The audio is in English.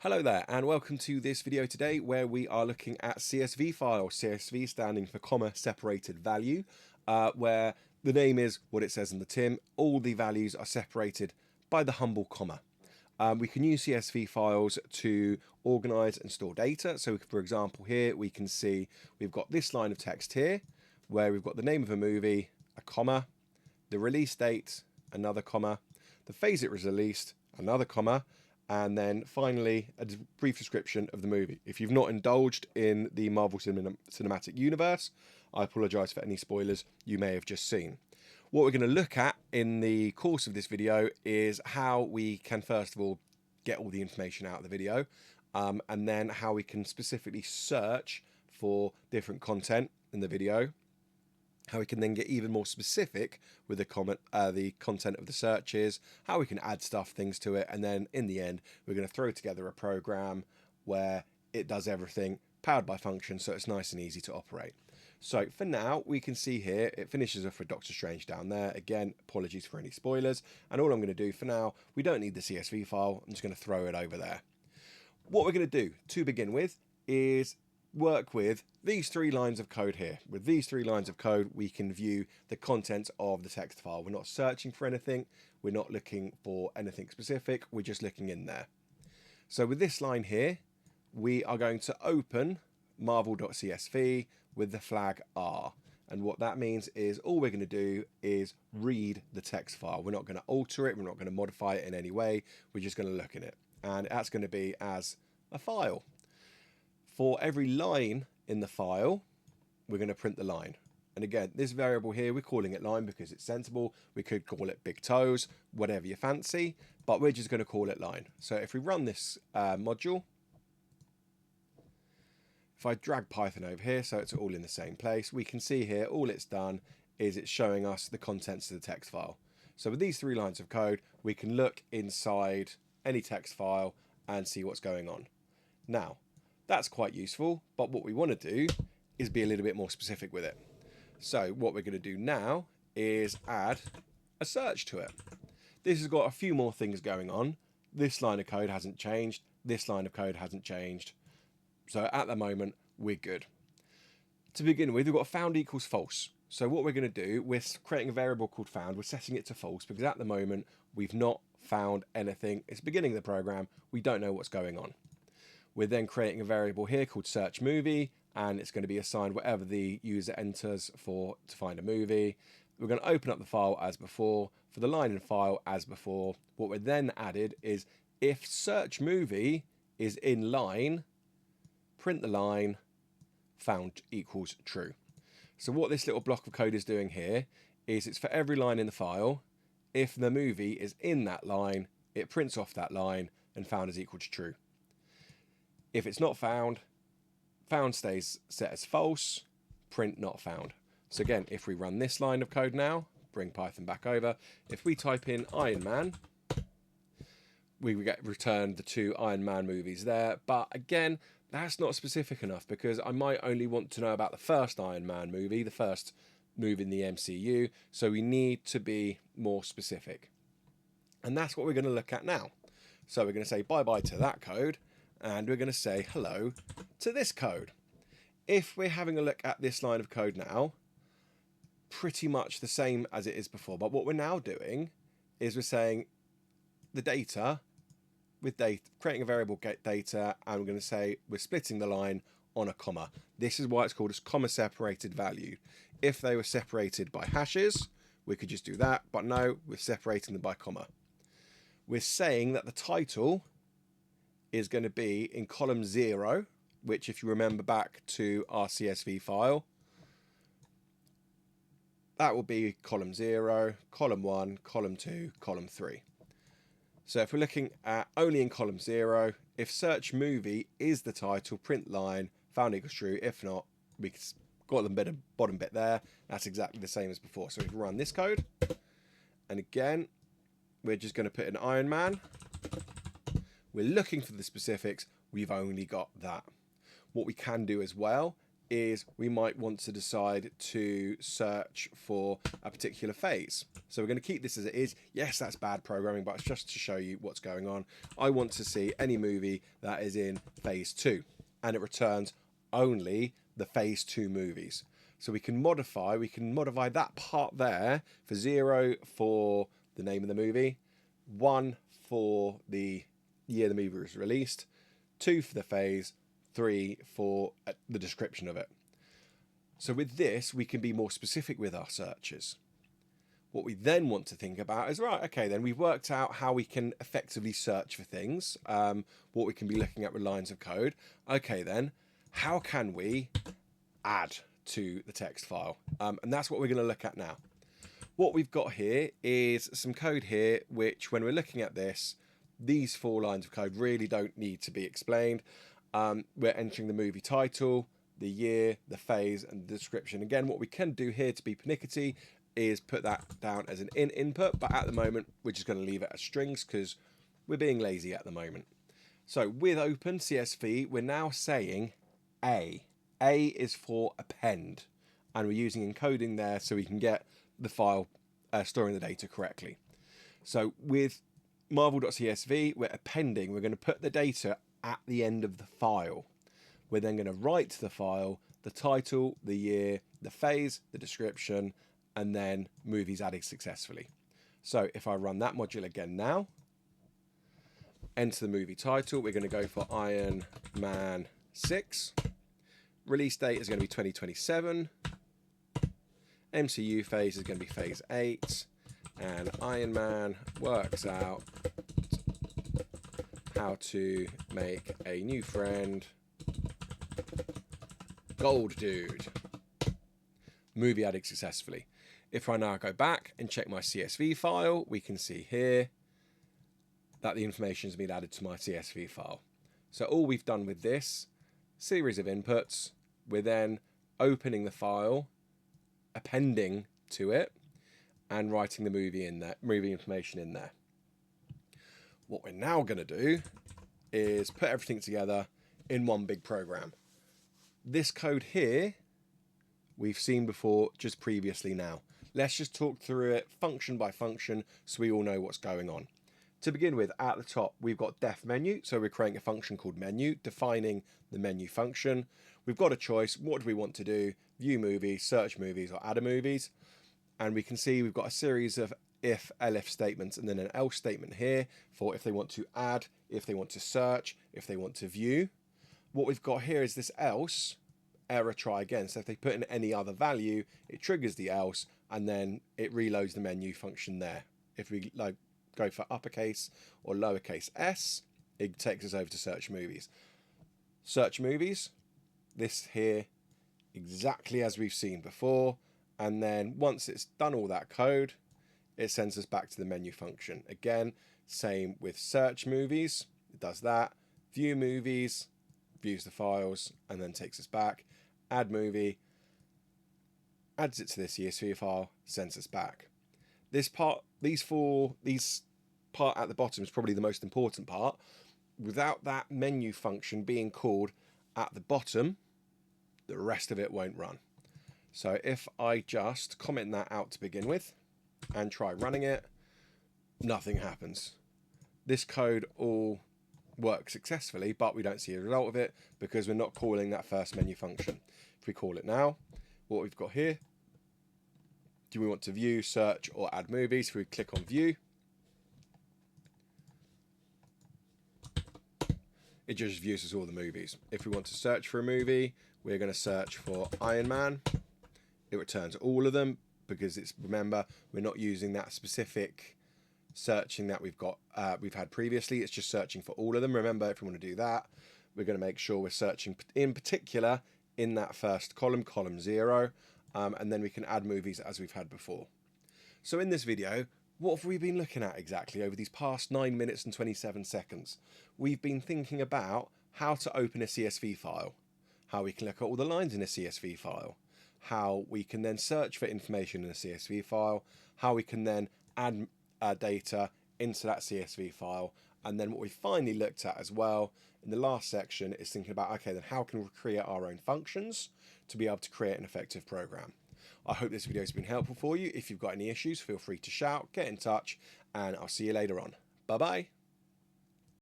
Hello there and welcome to this video today where we are looking at CSV files, CSV standing for comma separated value, where the name is what it says in the tin. All the values are separated by the humble comma. We can use CSV files to organize and store data. So for example here we can see we've got this line of text here where we've got the name of a movie, a comma, the release date, another comma, the phase it was released, another comma, and then finally a brief description of the movie. If you've not indulged in the Marvel Cinematic Universe, I apologise for any spoilers you may have just seen. What we're going to look at in the course of this video is how we can first of all get all the information out of the video, and then how we can specifically search for different content in the video, how we can then get even more specific with the content of the searches, how we can add things to it, and then in the end we're going to throw together a program where it does everything powered by function, so it's nice and easy to operate. So for now we can see here it finishes off with Doctor Strange down there. Again, apologies for any spoilers, and all I'm going to do for now, we don't need the CSV file, I'm just going to throw it over there. What we're going to do to begin with is work with these three lines of code here. With these three lines of code, we can view the contents of the text file. We're not searching for anything. We're not looking for anything specific. We're just looking in there. So with this line here, we are going to open marvel.csv with the flag R. And what that means is all we're going to do is read the text file. We're not going to alter it. We're not going to modify it in any way. We're just going to look in it. And that's going to be as a file. For every line in the file, we're going to print the line. And again, this variable here, we're calling it line because it's sensible. We could call it big toes, whatever you fancy, but we're just going to call it line. So if we run this module, if I drag Python over here so it's all in the same place, we can see here all it's done is it's showing us the contents of the text file. So with these three lines of code, we can look inside any text file and see what's going on. Now, that's quite useful, but what we want to do is be a little bit more specific with it. So what we're going to do now is add a search to it. This has got a few more things going on. This line of code hasn't changed. This line of code hasn't changed. So at the moment, we're good. To begin with, we've got found equals false. So what we're going to do, we're creating a variable called found. We're setting it to false because at the moment, we've not found anything. It's the beginning of the program. We don't know what's going on. We're then creating a variable here called search movie, and it's going to be assigned whatever the user enters to find a movie. We're going to open up the file as before. For the line in file as before, what we're then added is if search movie is in line, print the line, found equals true. So what this little block of code is doing here is it's for every line in the file. If the movie is in that line, it prints off that line and found is equal to true. If it's not found, found stays set as false, print not found. So again, if we run this line of code now, bring Python back over, if we type in Iron Man, we get returned the two Iron Man movies there. But again, that's not specific enough because I might only want to know about the first Iron Man movie, the first movie in the MCU. So we need to be more specific. And that's what we're going to look at now. So we're going to say bye-bye to that code. And we're going to say hello to this code. If we're having a look at this line of code now, pretty much the same as it is before. But what we're now doing is we're saying the data, with data, creating a variable get data, and we're going to say we're splitting the line on a comma. This is why it's called a comma separated value. If they were separated by hashes, we could just do that. But no, we're separating them by comma. We're saying that the title is going to be in column 0, which if you remember back to our CSV file, that will be column 0, column 1, column 2, column 3. So if we're looking at only in column 0, if search movie is the title, print line, found equals true. If not, we got the bottom bit there. That's exactly the same as before. So if we run this code, and again, we're just going to put in Iron Man. We're looking for the specifics, we've only got that. What we can do as well is we might want to decide to search for a particular phase. So we're going to keep this as it is. Yes, that's bad programming, but it's just to show you what's going on. I want to see any movie that is in phase 2, and it returns only the phase 2 movies. So we can modify that part there for 0 for the name of the movie, 1 for the year the movie was released, 2 for the phase, 3 for the description of it. So with this, we can be more specific with our searches. What we then want to think about is, right, okay, then we've worked out how we can effectively search for things, what we can be looking at with lines of code. Okay, then, how can we add to the text file? And that's what we're going to look at now. What we've got here is some code here, which when we're looking at this, these 4 lines of code really don't need to be explained. We're entering the movie title, the year, the phase, and the description. Again, what we can do here to be pernickety is put that down as an input, but at the moment, we're just going to leave it as strings because we're being lazy at the moment. So with open CSV, we're now saying A. A is for append, and we're using encoding there so we can get the file storing the data correctly. So with marvel.csv, we're appending. We're going to put the data at the end of the file. We're then going to write to the file the title, the year, the phase, the description, and then movies added successfully. So if I run that module again now, enter the movie title, we're going to go for Iron Man 6. Release date is going to be 2027. MCU phase is going to be phase 8. And Iron Man works out how to make a new friend. Gold dude. Movie added successfully. If I now go back and check my CSV file, we can see here that the information has been added to my CSV file. So all we've done with this series of inputs, we're then opening the file, appending to it, and writing the movie in there, movie information in there. What we're now going to do is put everything together in one big program. This code here we've seen before just previously now. Let's just talk through it function by function so we all know what's going on. To begin with, at the top, we've got def menu. So we're creating a function called menu, defining the menu function. We've got a choice. What do we want to do? View movies, search movies, or add a movies. And we can see we've got a series of if, elif statements, and then an else statement here for if they want to add, if they want to search, if they want to view. What we've got here is this else, error try again. So if they put in any other value, it triggers the else, and then it reloads the menu function there. If we go for uppercase or lowercase s, it takes us over to search movies. Search movies, this here, exactly as we've seen before. And then once it's done all that code, it sends us back to the menu function. Again, same with search movies, it does that. View movies, views the files, and then takes us back. Add movie, adds it to the CSV file, sends us back. This part, these part at the bottom is probably the most important part. Without that menu function being called at the bottom, the rest of it won't run. So if I just comment that out to begin with and try running it, nothing happens. This code all works successfully, but we don't see a result of it because we're not calling that first menu function. If we call it now, what we've got here, do we want to view, search, or add movies? If we click on view, it just views us all the movies. If we want to search for a movie, we're going to search for Iron Man. It returns all of them because it's, remember, we're not using that specific searching that we've had previously. It's just searching for all of them. Remember, if we want to do that, we're going to make sure we're searching in particular in that first column, column 0, and then we can add movies as we've had before. So in this video, what have we been looking at exactly over these past 9 minutes and 27 seconds? We've been thinking about how to open a CSV file, how we can look at all the lines in a CSV file, how we can then search for information in a CSV file, how we can then add data into that CSV file, And then what we finally looked at as well in the last section is thinking about, okay, then how can we create our own functions to be able to create an effective program? I hope this video has been helpful for you. If you've got any issues, feel free to shout, get in touch, and I'll see you later on. Bye-bye.